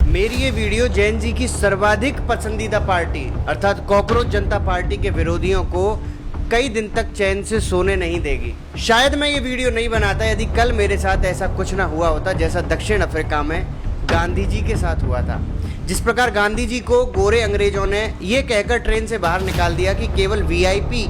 मेरी ये वीडियो जैन जी की सर्वाधिक पसंदीदा पार्टी अर्थात कॉकरोच जनता पार्टी के विरोधियों को कई दिन तक चैन से सोने नहीं देगी। शायद मैं ये वीडियो नहीं बनाता यदि कल मेरे साथ ऐसा कुछ ना हुआ होता जैसा दक्षिण अफ्रीका में गांधी जी के साथ हुआ था। जिस प्रकार गांधी जी को गोरे अंग्रेजों ने ये कहकर ट्रेन से बाहर निकाल दिया कि केवल वीआईपी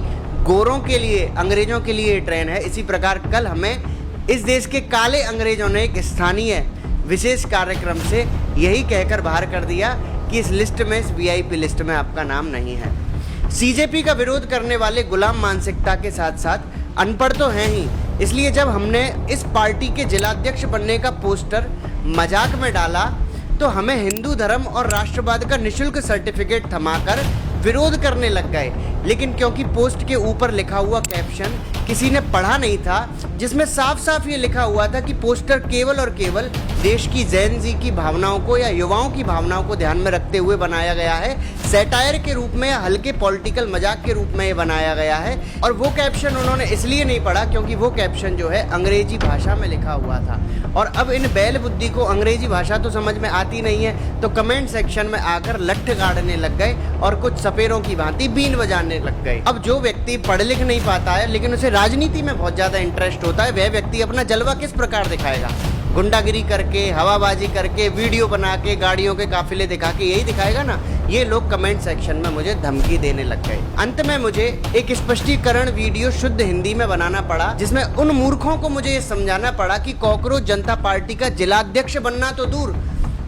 गोरों के लिए, अंग्रेजों के लिए ये ट्रेन है, इसी प्रकार कल हमें इस देश के काले अंग्रेजों ने एक स्थानीय विशेष कार्यक्रम से यही कहकर बाहर कर दिया कि इस लिस्ट में, इस वीआईपी लिस्ट में आपका नाम नहीं है। सीजेपी का विरोध करने वाले गुलाम मानसिकता के साथ साथ अनपढ़ तो हैं ही, इसलिए जब हमने इस पार्टी के जिलाध्यक्ष बनने का पोस्टर मजाक में डाला तो हमें हिंदू धर्म और राष्ट्रवाद का निःशुल्क सर्टिफिकेट थमाकर विरोध करने लग गए। लेकिन क्योंकि पोस्ट के ऊपर लिखा हुआ कैप्शन किसी ने पढ़ा नहीं था, जिसमें साफ साफ ये लिखा हुआ था कि पोस्टर केवल और केवल देश की जैन जी की भावनाओं को या युवाओं की भावनाओं को ध्यान में रखते हुए बनाया गया है, सैटायर के रूप में या हल्के पॉलिटिकल मजाक के रूप में ये बनाया गया है। और वो कैप्शन उन्होंने इसलिए नहीं पढ़ा क्योंकि वो कैप्शन जो है अंग्रेजी भाषा में लिखा हुआ था। और अब इन बैल बुद्धि को अंग्रेजी भाषा तो समझ में आती नहीं है, तो कमेंट सेक्शन में आकर लट्ठ गाड़ने लग गए और कुछ सपेरों की भांति बीन बजाने लग गए। अब जो व्यक्ति पढ़ लिख नहीं पाता है लेकिन उसे राजनीति में बहुत ज्यादा इंटरेस्ट होता है, वह व्यक्ति अपना जलवा किस प्रकार दिखाएगा? गुंडागिरी करके, हवाबाजी करके, वीडियो बना के, गाड़ियों के काफिले दिखा के यही दिखाएगा ना। ये लोग कमेंट सेक्शन में मुझे धमकी देने लग गए। अंत में मुझे एक स्पष्टीकरण वीडियो शुद्ध हिंदी में बनाना पड़ा, जिसमें उन मूर्खों को मुझे ये समझाना पड़ा कि कॉकरोच जनता पार्टी का जिलाध्यक्ष बनना तो दूर,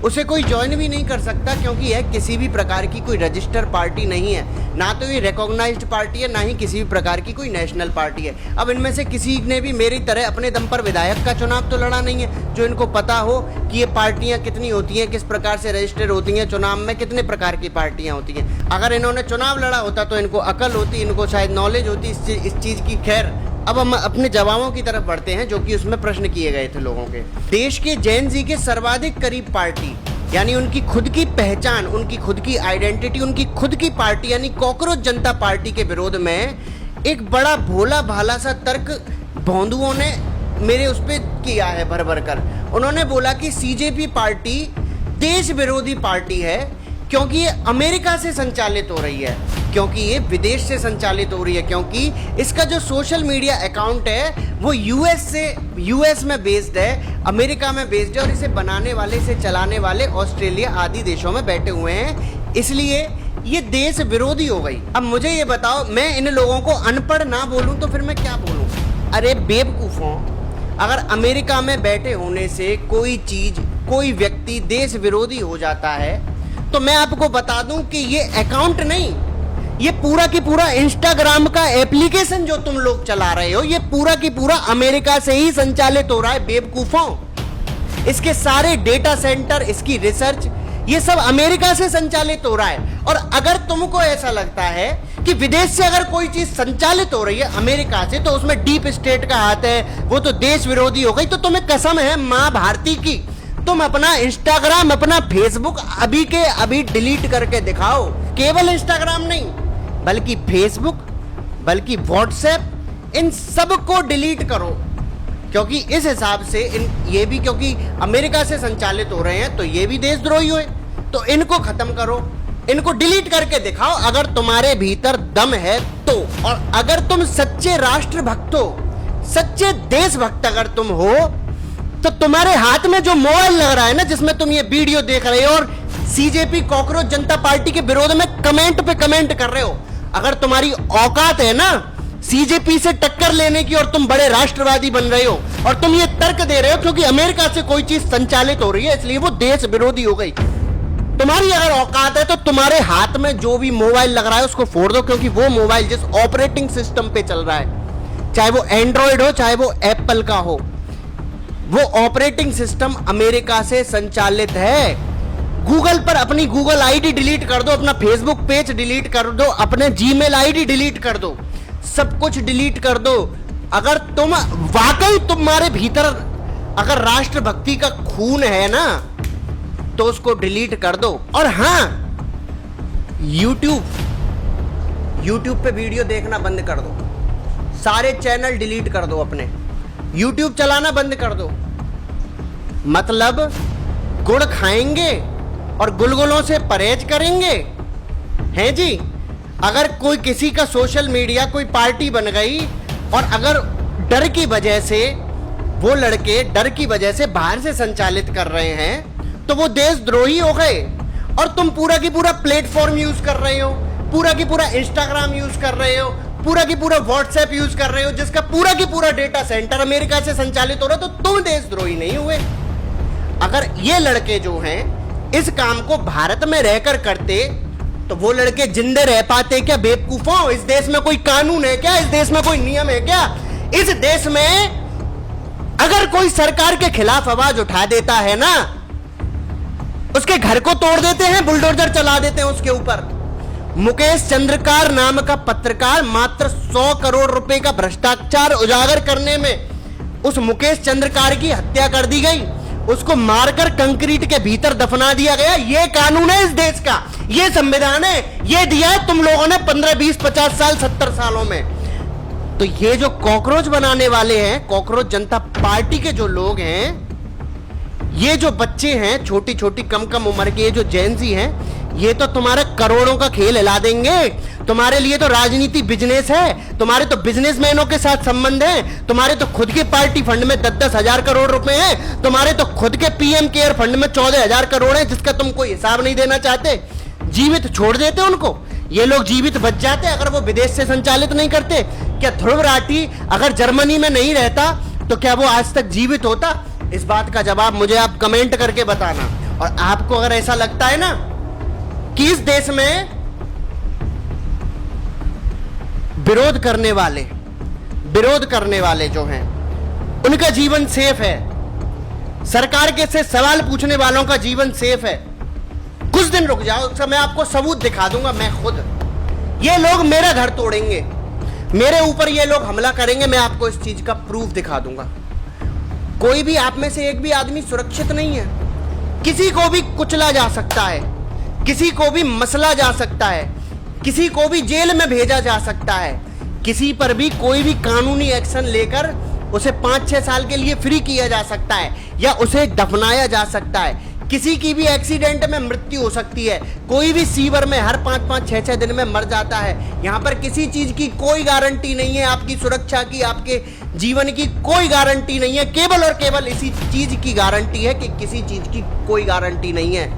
उसे कोई ज्वाइन भी नहीं कर सकता क्योंकि यह किसी भी प्रकार की कोई रजिस्टर पार्टी नहीं है, ना तो ये रिकॉग्नाइज्ड पार्टी है, ना ही किसी भी प्रकार की कोई नेशनल पार्टी है। अब इनमें से किसी ने भी मेरी तरह अपने दम पर विधायक का चुनाव तो लड़ा नहीं है, जो इनको पता हो कि ये पार्टियां कितनी होती हैं, किस प्रकार से रजिस्टर होती हैं, चुनाव में कितने प्रकार की पार्टियां होती हैं। अगर इन्होंने चुनाव लड़ा होता तो इनको अकल होती, इनको शायद नॉलेज होती इस चीज की। खैर, अब हम अपने जवाबों की तरफ बढ़ते हैं जो कि उसमें प्रश्न किए गए थे लोगों के। देश के जैन जी के सर्वाधिक करीब पार्टी यानी उनकी खुद की पहचान, उनकी खुद की आइडेंटिटी, उनकी खुद की पार्टी यानी कॉकरोच जनता पार्टी के विरोध में एक बड़ा भोला भाला सा तर्क भोंदुओं ने मेरे उस पर किया है भर भर कर। उन्होंने बोला कि सीजेपी पार्टी देश विरोधी पार्टी है क्योंकि ये अमेरिका से संचालित हो रही है, क्योंकि ये विदेश से संचालित हो रही है, क्योंकि इसका जो सोशल मीडिया अकाउंट है वो यूएस में बेस्ड है, अमेरिका में बेस्ड है, और इसे बनाने वाले, इसे चलाने वाले ऑस्ट्रेलिया आदि देशों में बैठे हुए हैं, इसलिए ये देश विरोधी हो गई। अब मुझे ये बताओ, मैं इन लोगों को अनपढ़ ना बोलूं तो फिर मैं क्या बोलूं? अरे बेवकूफों, अगर अमेरिका में बैठे होने से कोई चीज, कोई व्यक्ति देश विरोधी हो जाता है तो मैं आपको बता दूं कि ये अकाउंट नहीं, ये पूरा की पूरा इंस्टाग्राम का एप्लीकेशन जो तुम लोग चला रहे हो, ये पूरा की पूरा अमेरिका से ही संचालित हो रहा है बेवकूफों। इसके सारे डेटा सेंटर, इसकी रिसर्च, ये सब अमेरिका से संचालित हो रहा है। और अगर तुमको ऐसा लगता है कि विदेश से अगर कोई चीज संचालित हो रही है अमेरिका से तो उसमें डीप स्टेट का हाथ है, वो तो देश विरोधी हो गई, तो तुम्हें कसम है मां भारती की, तुम अपना इंस्टाग्राम, अपना फेसबुक अभी के अभी डिलीट करके दिखाओ। केवल इंस्टाग्राम नहीं बल्कि फेसबुक, बल्कि व्हाट्सएप, इन सब को डिलीट करो, क्योंकि इस हिसाब से ये भी क्योंकि अमेरिका से संचालित हो रहे हैं तो ये भी देशद्रोही हुए, तो इनको खत्म करो, इनको डिलीट करके दिखाओ अगर तुम्हारे भीतर दम है तो। और अगर तुम सच्चे राष्ट्रभक्त हो, सच्चे देशभक्त अगर तुम हो, तो तुम्हारे हाथ में जो मोबाइल लग रहा है ना, जिसमें तुम ये वीडियो देख रहे हो और सीजेपी कॉकरोच जनता पार्टी के विरोध में कमेंट पे कमेंट कर रहे हो, अगर तुम्हारी औकात है ना सीजेपी से टक्कर लेने की और तुम बड़े राष्ट्रवादी बन रहे हो और तुम ये तर्क दे रहे हो क्योंकि अमेरिका से कोई चीज संचालित हो रही है इसलिए वो देश विरोधी हो गई, तुम्हारी अगर औकात है तो तुम्हारे हाथ में जो भी मोबाइल लग रहा है उसको फोड़ दो, क्योंकि वो मोबाइल जिस ऑपरेटिंग सिस्टम पे चल रहा है, चाहे वो एंड्रॉइड हो चाहे वो एप्पल का हो, वो ऑपरेटिंग सिस्टम अमेरिका से संचालित है। गूगल पर अपनी गूगल आईडी डिलीट कर दो, अपना फेसबुक पेज डिलीट कर दो, अपने जीमेल आईडी डिलीट कर दो, सब कुछ डिलीट कर दो। अगर तुम वाकई तुम्हारे भीतर अगर राष्ट्रभक्ति का खून है ना तो उसको डिलीट कर दो। और हाँ, यूट्यूब पे वीडियो देखना बंद कर दो, सारे चैनल डिलीट कर दो, अपने यूट्यूब चलाना बंद कर दो। मतलब गुड़ खाएंगे और गुलगुलों से परहेज करेंगे? हैं जी? अगर कोई किसी का सोशल मीडिया कोई पार्टी बन गई और अगर डर की वजह से वो लड़के डर की वजह से बाहर से संचालित कर रहे हैं तो वो देशद्रोही हो गए। और तुम पूरा की पूरा प्लेटफॉर्म यूज कर रहे हो, पूरा की पूरा इंस्टाग्राम यूज कर रहे हो, पूरा की पूरा व्हाट्सएप यूज कर रहे हो, जिसका पूरा की पूरा डेटा सेंटर अमेरिका से संचालित हो रहा, तो तुम देशद्रोही नहीं हुए। अगर ये लड़के जो हैं इस काम को भारत में रहकर करते तो वो लड़के जिंदे रह पाते क्या? बेवकूफों, इस देश में कोई कानून है क्या? इस देश में कोई नियम है क्या? इस देश में अगर कोई सरकार के खिलाफ आवाज उठा देता है ना, उसके घर को तोड़ देते हैं, बुलडोजर चला देते हैं उसके ऊपर। मुकेश चंद्रकार नाम का पत्रकार मात्र 100 करोड़ रुपए का भ्रष्टाचार उजागर करने में उस मुकेश चंद्रकार की हत्या कर दी गई, उसको मारकर कंक्रीट के भीतर दफना दिया गया। यह कानून है इस देश का, यह संविधान है, यह दिया है तुम लोगों ने 15, 20, 50 साल 70 सालों में। तो ये जो कॉकरोच बनाने वाले हैं, कॉकरोच जनता पार्टी के जो लोग हैं, ये जो बच्चे हैं छोटी छोटी कम कम उम्र के, ये जो जेनजी हैं, ये तो तुम्हारे करोड़ों का खेल हिला देंगे। तुम्हारे लिए तो राजनीति बिजनेस है, तुम्हारे तो बिजनेसमैनों के साथ संबंध है, तुम्हारे तो खुद के पार्टी फंड में 10-10 हजार करोड़ रुपए हैं, तुम्हारे तो खुद के पीएम केयर फंड में 14,000 करोड़ है, जिसका तुम कोई हिसाब नहीं देना चाहते। जीवित छोड़ देते उनको, ये लोग जीवित बच जाते अगर वो विदेश से संचालित नहीं करते। क्या ध्रुव राठी अगर जर्मनी में नहीं रहता तो क्या वो आज तक जीवित होता? इस बात का जवाब मुझे आप कमेंट करके बताना। और आपको अगर ऐसा लगता है ना कि इस देश में विरोध करने वाले जो हैं उनका जीवन सेफ है, सरकार के से सवाल पूछने वालों का जीवन सेफ है, कुछ दिन रुक जाओ, मैं आपको सबूत दिखा दूंगा। मैं खुद, ये लोग मेरा घर तोड़ेंगे, मेरे ऊपर ये लोग हमला करेंगे, मैं आपको इस चीज का प्रूफ दिखा दूंगा। कोई भी आप में से एक भी आदमी सुरक्षित नहीं है, किसी को भी कुचला जा सकता है, किसी को भी मसला जा सकता है, किसी को भी जेल में भेजा जा सकता है, किसी पर भी कोई भी कानूनी एक्शन लेकर उसे 5-6 साल के लिए फ्री किया जा सकता है या उसे दफनाया जा सकता है। किसी की भी एक्सीडेंट में मृत्यु हो सकती है, कोई भी सीवर में हर 5-5, 6-6 दिन में मर जाता है। यहाँ पर किसी चीज की कोई गारंटी नहीं है, आपकी सुरक्षा की, आपके जीवन की कोई गारंटी नहीं है। केवल और केवल इसी चीज की गारंटी है कि किसी चीज की कोई गारंटी नहीं है।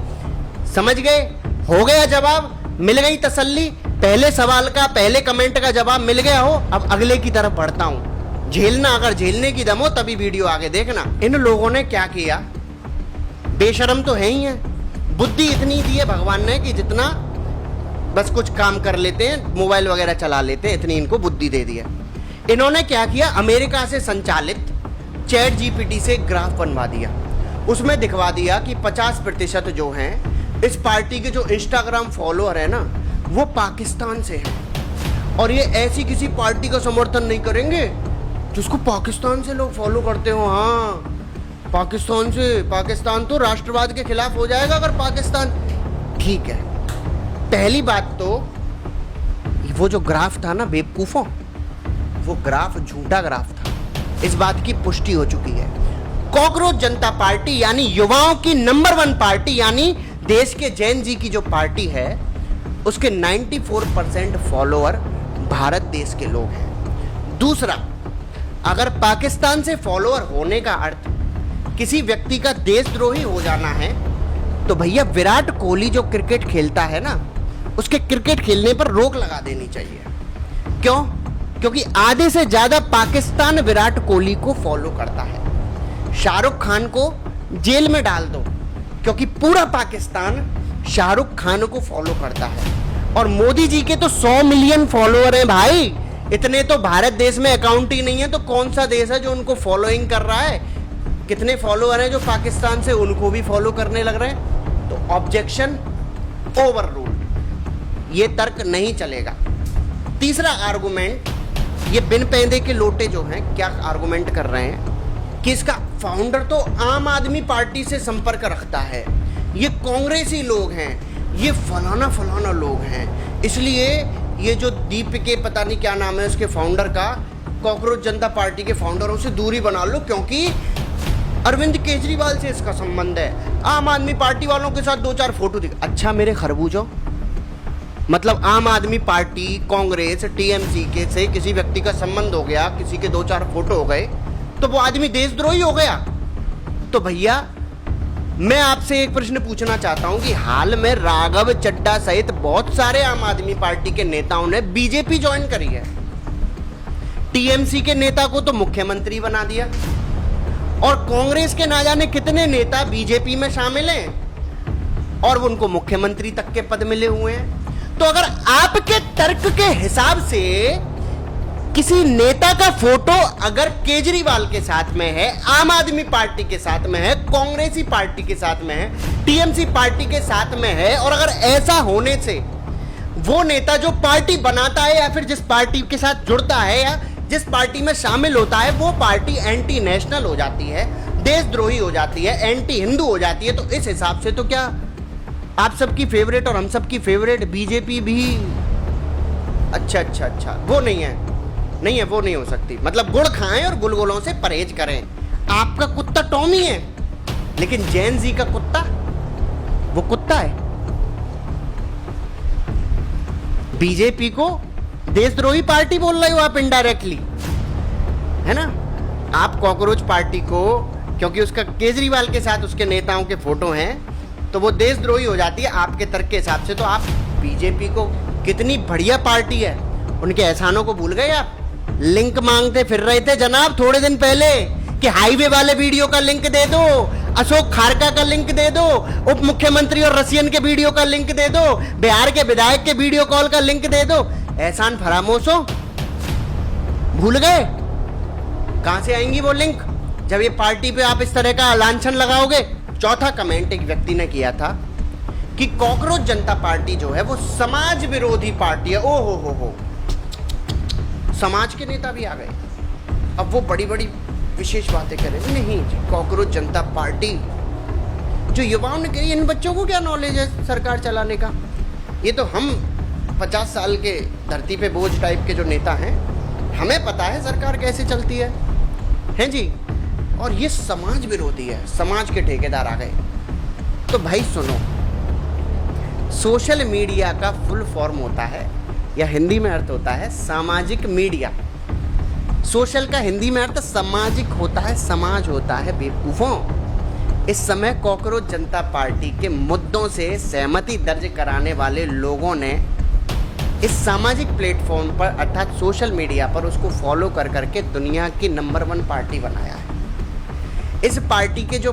समझ गए? हो गया जवाब, मिल गई तसल्ली। पहले सवाल का, पहले कमेंट का जवाब मिल गया हो। अब अगले की तरफ बढ़ता हूं। झेलना, अगर झेलने की दम हो तभी वीडियो आगे देखना। इन लोगों ने क्या किया, बेशरम तो है ही है, बुद्धि इतनी दी है भगवान ने कि जितना बस कुछ काम कर लेते हैं, मोबाइल वगैरह चला लेते हैं, इतनी इनको बुद्धि दे दी है। इन्होंने क्या किया, अमेरिका से संचालित चैट जीपीटी से ग्राफ बनवा दिया, उसमें दिखवा दिया कि 50% जो हैं इस पार्टी के जो इंस्टाग्राम फॉलोअर है ना, वो पाकिस्तान से हैं और ये ऐसी किसी पार्टी का समर्थन नहीं करेंगे जिसको पाकिस्तान से लोग फॉलो करते हो। हाँ, पाकिस्तान से, पाकिस्तान तो राष्ट्रवाद के खिलाफ हो जाएगा अगर पाकिस्तान, ठीक है। पहली बात तो वो जो ग्राफ था ना बेवकूफों, वो ग्राफ झूठा ग्राफ था, इस बात की पुष्टि हो चुकी है। कॉकरोच जनता पार्टी यानी युवाओं की नंबर 1 पार्टी, यानी देश के जैन जी की जो पार्टी है, उसके 94% फॉलोअर भारत देश के लोग हैं। दूसरा, अगर पाकिस्तान से फॉलोअर होने का अर्थ किसी व्यक्ति का देशद्रोही हो जाना है, तो भैया विराट कोहली जो क्रिकेट खेलता है ना, उसके क्रिकेट खेलने पर रोक लगा देनी चाहिए। क्यों? क्योंकि आधे से ज्यादा पाकिस्तान विराट कोहली को फॉलो करता है। शाहरुख खान को जेल में डाल दो, क्योंकि पूरा पाकिस्तान शाहरुख खान को फॉलो करता है। और मोदी जी के तो 100 मिलियन फॉलोअर हैं भाई, इतने तो भारत देश में अकाउंट ही नहीं है, तो कौन सा देश है जो उनको फॉलोइंग कर रहा है? कितने फॉलोअर हैं जो पाकिस्तान से उनको भी फॉलो करने लग रहे हैं? तो ऑब्जेक्शन ओवर रूल्ड, ये तर्क नहीं चलेगा। तीसरा आर्गुमेंट, ये बिन पैदे के लोटे जो हैं क्या आर्गुमेंट कर रहे हैं कि इसका फाउंडर तो आम आदमी पार्टी से संपर्क रखता है, ये कांग्रेसी लोग हैं, ये फलाना फलाना लोग हैं, इसलिए ये जो दीपिके पता नहीं क्या नाम है उसके फाउंडर का, कॉकरोच जनता पार्टी के फाउंडरों से दूरी बना लो, क्योंकि अरविंद केजरीवाल से इसका संबंध है, आम आदमी पार्टी वालों के साथ 2-4 फोटो दिखा। अच्छा मेरे खरबूजों, मतलब आम आदमी पार्टी, कांग्रेस, टीएमसी के से किसी व्यक्ति का संबंध हो गया, किसी के 2-4 फोटो हो गए तो वो आदमी देशद्रोही हो गया। तो भैया मैं आपसे एक प्रश्न पूछना चाहता हूं कि हाल में राघव चड्ढा सहित बहुत सारे आम आदमी पार्टी के नेताओं ने बीजेपी ज्वाइन करी है। टीएमसी के नेता को तो मुख्यमंत्री बना दिया और कांग्रेस के ना जाने कितने नेता बीजेपी में शामिल हैं और उनको मुख्यमंत्री तक के पद मिले हुए हैं। तो अगर आपके तर्क के हिसाब से किसी नेता का फोटो अगर केजरीवाल के साथ में है, आम आदमी पार्टी के साथ में है, कांग्रेसी पार्टी के साथ में है, टीएमसी पार्टी के साथ में है, और अगर ऐसा होने से वो नेता जो पार्टी बनाता है या फिर जिस पार्टी के साथ जुड़ता है या जिस पार्टी में शामिल होता है वो पार्टी एंटी नेशनल हो जाती है, देशद्रोही हो जाती है, एंटी हिंदू हो जाती है, तो इस हिसाब से तो क्या आप सबकी फेवरेट और हम सबकी फेवरेट बीजेपी भी अच्छा वो नहीं है, वो नहीं हो सकती। मतलब गुड़ खाएं और गुलगुलों से परहेज करें। आपका कुत्ता टॉमी है लेकिन जैन जी का कुत्ता वो कुत्ता है। बीजेपी को देशद्रोही पार्टी बोल रहे हो आप इनडायरेक्टली, है ना। आप कॉकरोच पार्टी को, क्योंकि उसका केजरीवाल के साथ उसके नेताओं के फोटो हैं तो वो देशद्रोही हो जाती है आपके तर्क के हिसाब से। तो आप बीजेपी को कितनी बढ़िया पार्टी है, उनके एहसानों को भूल गए आप। लिंक मांगते फिर रहे थे जनाब थोड़े दिन पहले कि हाईवे वाले वीडियो का लिंक दे दो, अशोक खारका का लिंक दे दो, उप मुख्यमंत्री और रसियन के वीडियो का लिंक दे दो, बिहार के विधायक के वीडियो कॉल का लिंक दे दो। एहसान फरामोश हो, भूल गए। कहां से आएंगी वो लिंक जब ये पार्टी पे आप इस तरह का लांछन लगाओगे। चौथा कमेंट एक व्यक्ति ने किया था कि कॉकरोच जनता पार्टी जो है वो समाज विरोधी पार्टी है। ओ हो, समाज के नेता भी आ गए, अब वो बड़ी बड़ी विशेष बातें करें। नहीं जी, कॉकरोच जनता पार्टी जो युवाओं ने कही, इन बच्चों को क्या नॉलेज है सरकार चलाने का। ये तो हम 50 साल के धरती पे बोझ टाइप के जो नेता हैं, हमें पता है सरकार कैसे चलती है जी। और ये समाज विरोधी है, समाज के ठेकेदार आ गए। तो भाई सुनो, सोशल मीडिया का फुल फॉर्म होता है या हिंदी में अर्थ होता है सामाजिक मीडिया। सोशल का हिंदी में अर्थ सामाजिक होता है, समाज होता है बेवकूफों। इस समय कॉकरोच जनता पार्टी के मुद्दों से सहमति दर्ज कराने वाले लोगों ने इस सामाजिक प्लेटफॉर्म पर अर्थात सोशल मीडिया पर उसको फॉलो कर करके दुनिया की नंबर 1 पार्टी बनाया है। इस पार्टी के जो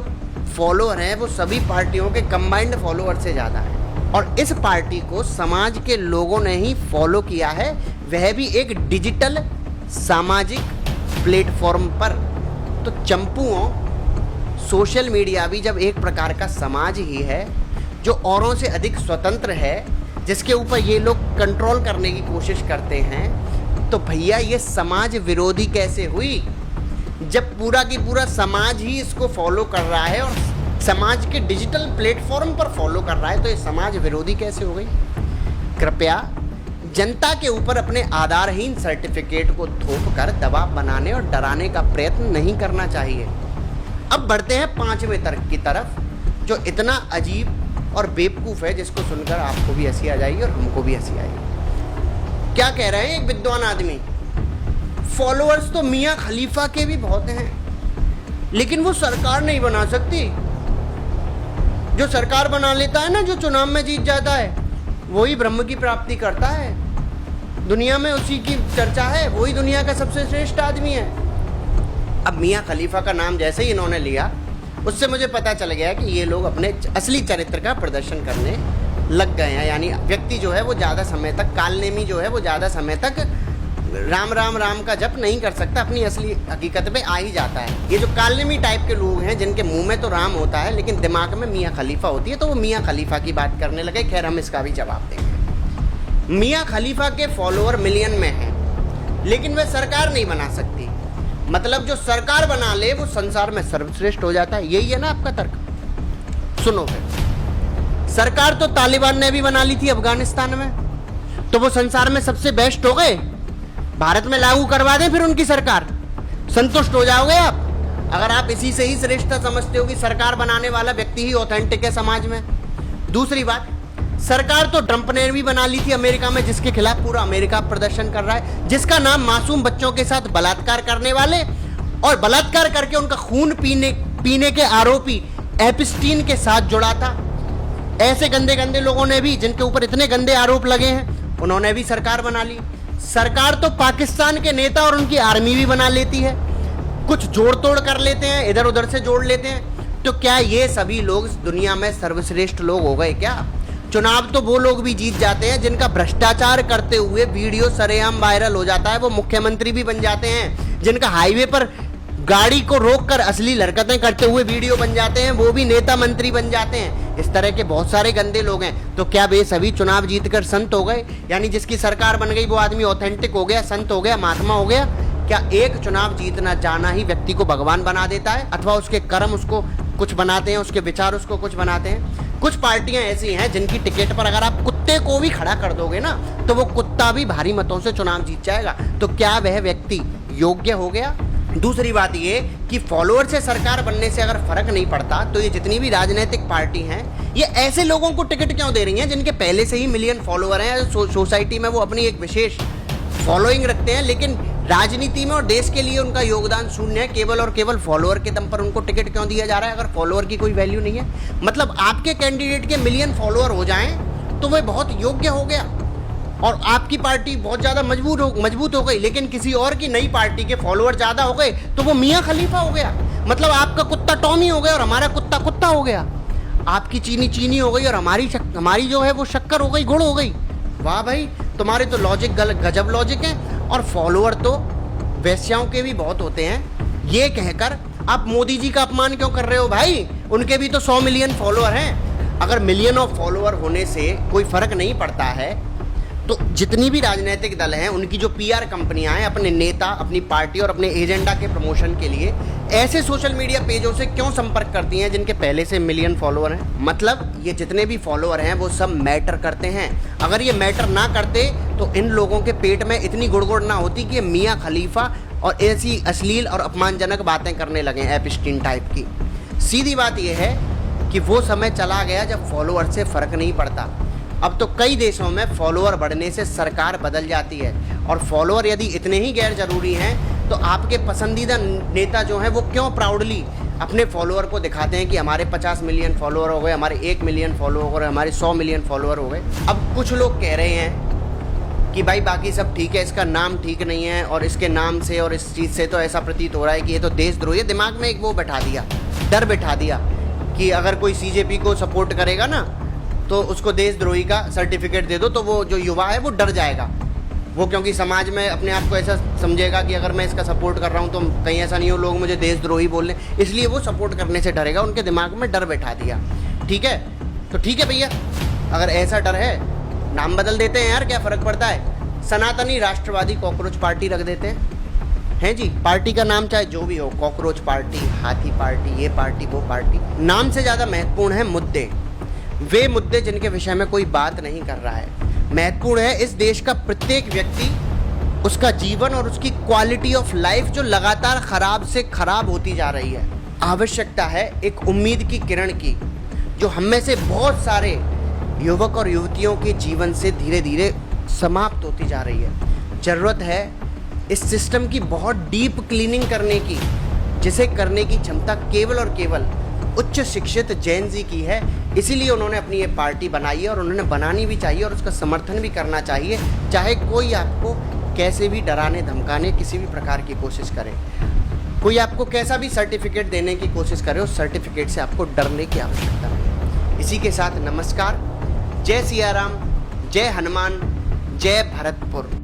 फॉलोअर हैं वो सभी पार्टियों के कंबाइंड फॉलोअर से ज़्यादा है और इस पार्टी को समाज के लोगों ने ही फॉलो किया है, वह भी एक डिजिटल सामाजिक प्लेटफॉर्म पर। तो चंपुओं, सोशल मीडिया भी जब एक प्रकार का समाज ही है जो औरों से अधिक स्वतंत्र है, जिसके ऊपर ये लोग कंट्रोल करने की कोशिश करते हैं, तो भैया ये समाज विरोधी कैसे हुई जब पूरा की पूरा समाज ही इसको फॉलो कर रहा है और समाज के डिजिटल प्लेटफॉर्म पर फॉलो कर रहा है, तो ये समाज विरोधी कैसे हो गई। कृपया जनता के ऊपर अपने आधारहीन सर्टिफिकेट को थोप कर दबाव बनाने और डराने का प्रयत्न नहीं करना चाहिए। अब बढ़ते हैं 5वें तर्क की तरफ, जो इतना अजीब और बेवकूफ़ है जिसको सुनकर आपको भी हंसी आ जाएगी और हमको भी हंसी आएगी। क्या कह रहे हैं एक विद्वान आदमी, फॉलोअर्स तो मियाँ खलीफा के भी बहुत हैं लेकिन वो सरकार नहीं बना सकती। जो सरकार बना लेता है ना, जो चुनाव में जीत जाता है, वही ब्रह्म की प्राप्ति करता है। दुनिया में उसी की चर्चा है, वही दुनिया का सबसे श्रेष्ठ आदमी है। अब मियाँ खलीफा का नाम जैसे ही इन्होंने लिया, उससे मुझे पता चल गया कि ये लोग अपने असली चरित्र का प्रदर्शन करने लग गए हैं। यानी व्यक्ति जो है वो ज़्यादा समय तक, कालनेमी जो है वो ज़्यादा समय तक राम राम राम का जप नहीं कर सकता, अपनी असली हकीकत पे आ ही जाता है। ये जो कालनेमी टाइप के लोग हैं जिनके मुंह में तो राम होता है लेकिन दिमाग में मियाँ खलीफा होती है, तो वो मियाँ खलीफा की बात करने लगे। खैर हम इसका भी जवाब देंगे। मियाँ खलीफा के फॉलोअर मिलियन में हैं लेकिन वह सरकार नहीं बना सकती। मतलब जो सरकार बना ले वो संसार में सर्वश्रेष्ठ हो जाता है। यही है ना आपका तर्क। सुनो फिर, सरकार तो तालिबान ने भी बना ली थी अफगानिस्तान में, तो वो संसार में सबसे बेस्ट हो गए। भारत में लागू करवा दें फिर उनकी सरकार, संतुष्ट हो जाओगे आप। अगर आप इसी से ही श्रेष्ठता समझते हो कि सरकार बनाने वाला व्यक्ति ही ऑथेंटिक है समाज में। दूसरी बात, सरकार तो ट्रंप ने भी बना ली थी अमेरिका में, जिसके खिलाफ पूरा अमेरिका प्रदर्शन कर रहा है, जिसका नाम मासूम बच्चों के साथ बलात्कार करने वाले और बलात्कार करके उनका खून पीने के आरोपी एप्स्टीन के साथ जुड़ा था। ऐसे गंदे गंदे लोगों ने भी, जिनके ऊपर इतने गंदे आरोप लगे हैं, उन्होंने भी सरकार बना ली। सरकार तो पाकिस्तान के नेता और उनकी आर्मी भी बना लेती है, कुछ जोड़ तोड़ कर लेते हैं, इधर उधर से जोड़ लेते हैं। तो क्या ये सभी लोग दुनिया में सर्वश्रेष्ठ लोग हो गए क्या? चुनाव तो वो लोग भी जीत जाते हैं जिनका भ्रष्टाचार करते हुए वीडियो सरेआम वायरल हो जाता है, वो मुख्यमंत्री भी बन जाते हैं। जिनका हाईवे पर गाड़ी को रोककर असली हरकतें करते हुए वीडियो बन जाते हैं, वो भी नेता मंत्री बन जाते हैं। इस तरह के बहुत सारे गंदे लोग हैं। तो क्या वे सभी चुनाव जीतकर संत हो गए? यानी जिसकी सरकार बन गई वो आदमी ऑथेंटिक हो गया, संत हो गया, महात्मा हो गया? क्या एक चुनाव जीतना जाना ही व्यक्ति को भगवान बना देता है, अथवा उसके कर्म उसको कुछ बनाते हैं, उसके विचार उसको कुछ बनाते हैं? कुछ पार्टियां ऐसी हैं जिनकी टिकट पर अगर आप कुत्ते को भी खड़ा कर दोगे ना, तो वो कुत्ता भी भारी मतों से चुनाव जीत जाएगा। तो क्या वह व्यक्ति योग्य हो गया? दूसरी बात ये कि फॉलोअर से सरकार बनने से अगर फर्क नहीं पड़ता, तो ये जितनी भी राजनीतिक पार्टी हैं, ये ऐसे लोगों को टिकट क्यों दे रही हैं जिनके पहले से ही मिलियन फॉलोअर हैं, सोसाइटी में वो अपनी एक विशेष फॉलोइंग रखते हैं, लेकिन राजनीति में और देश के लिए उनका योगदान शून्य है। केवल और केवल फॉलोअर के दम पर उनको टिकट क्यों दिया जा रहा है? अगर फॉलोअर की कोई वैल्यू नहीं है, मतलब आपके कैंडिडेट के मिलियन फॉलोअर हो जाएं तो वह बहुत योग्य हो गया और आपकी पार्टी बहुत ज़्यादा मजबूत हो गई, लेकिन किसी और की नई पार्टी के फॉलोअर ज़्यादा हो गए तो वो मियाँ खलीफा हो गया। मतलब आपका कुत्ता टॉमी हो गया और हमारा कुत्ता कुत्ता हो गया। आपकी चीनी चीनी हो गई और हमारी जो है वो शक्कर हो गई, गुड़ हो गई। वाह भाई, तुम्हारे तो लॉजिक गजब लॉजिक है। और फॉलोअर तो वैश्याओं के भी बहुत होते हैं। ये कहकर आप मोदी जी का अपमान क्यों कर रहे हो भाई? उनके भी तो 100 मिलियन फॉलोअर हैं। अगर मिलियन ऑफ फॉलोअर होने से कोई फर्क नहीं पड़ता है, तो जितनी भी राजनीतिक दल हैं उनकी जो पीआर कंपनियां हैं, अपने नेता, अपनी पार्टी और अपने एजेंडा के प्रमोशन के लिए ऐसे सोशल मीडिया पेजों से क्यों संपर्क करती हैं जिनके पहले से मिलियन फॉलोअर हैं? मतलब ये जितने भी फॉलोअर हैं वो सब मैटर करते हैं। अगर ये मैटर ना करते तो इन लोगों के पेट में इतनी गुड़गुड़ ना होती कि ये मियाँ खलीफा और ऐसी अश्लील और अपमानजनक बातें करने लगे एप्स्टीन टाइप की। सीधी बात यह है कि वो समय चला गया जब फॉलोअर से फ़र्क नहीं पड़ता। अब तो कई देशों में फॉलोअर बढ़ने से सरकार बदल जाती है, और फॉलोअर यदि इतने ही गैर जरूरी हैं तो आपके पसंदीदा नेता जो हैं वो क्यों प्राउडली अपने फॉलोअर को दिखाते हैं कि हमारे 50 मिलियन फॉलोअर हो गए, हमारे 1 मिलियन फॉलोअर हो गए, हमारे 100 मिलियन फॉलोअर हो गए। अब कुछ लोग कह रहे हैं कि भाई बाकी सब ठीक है, इसका नाम ठीक नहीं है, और इसके नाम से और इस चीज़ से तो ऐसा प्रतीत हो रहा है कि ये तो देशद्रोही है। दिमाग में एक वो बैठा दिया, डर बैठा दिया कि अगर कोई सीजेपी को सपोर्ट करेगा ना तो उसको देशद्रोही का सर्टिफिकेट दे दो, तो वो जो युवा है वो डर जाएगा। वो क्योंकि समाज में अपने आप को ऐसा समझेगा कि अगर मैं इसका सपोर्ट कर रहा हूँ तो कहीं ऐसा नहीं हो लोग मुझे देशद्रोही बोल लें, इसलिए वो सपोर्ट करने से डरेगा। उनके दिमाग में डर बैठा दिया। ठीक है, तो ठीक है भैया, अगर ऐसा डर है नाम बदल देते हैं यार, क्या फ़र्क पड़ता है? सनातनी राष्ट्रवादी कॉकरोच पार्टी रख देते हैं जी। पार्टी का नाम चाहे जो भी हो, कॉकरोच पार्टी, हाथी पार्टी, ये पार्टी, वो पार्टी, नाम से ज़्यादा महत्वपूर्ण है मुद्दे। वे मुद्दे जिनके विषय में कोई बात नहीं कर रहा है। महत्वपूर्ण है इस देश का प्रत्येक व्यक्ति, उसका जीवन और उसकी क्वालिटी ऑफ लाइफ जो लगातार खराब से खराब होती जा रही है। आवश्यकता है एक उम्मीद की किरण की, जो हम में से बहुत सारे युवक और युवतियों के जीवन से धीरे धीरे समाप्त होती जा रही है। ज़रूरत है इस सिस्टम की बहुत डीप क्लीनिंग करने की, जिसे करने की क्षमता केवल और केवल उच्च शिक्षित जैन जी की है। इसीलिए उन्होंने अपनी ये पार्टी बनाई है, और उन्होंने बनानी भी चाहिए और उसका समर्थन भी करना चाहिए, चाहे कोई आपको कैसे भी डराने धमकाने किसी भी प्रकार की कोशिश करे, कोई आपको कैसा भी सर्टिफिकेट देने की कोशिश करे, उस सर्टिफिकेट से आपको डरने की आवश्यकता नहीं। इसी के साथ नमस्कार, जय सिया राम, जय हनुमान, जय भरतपुर।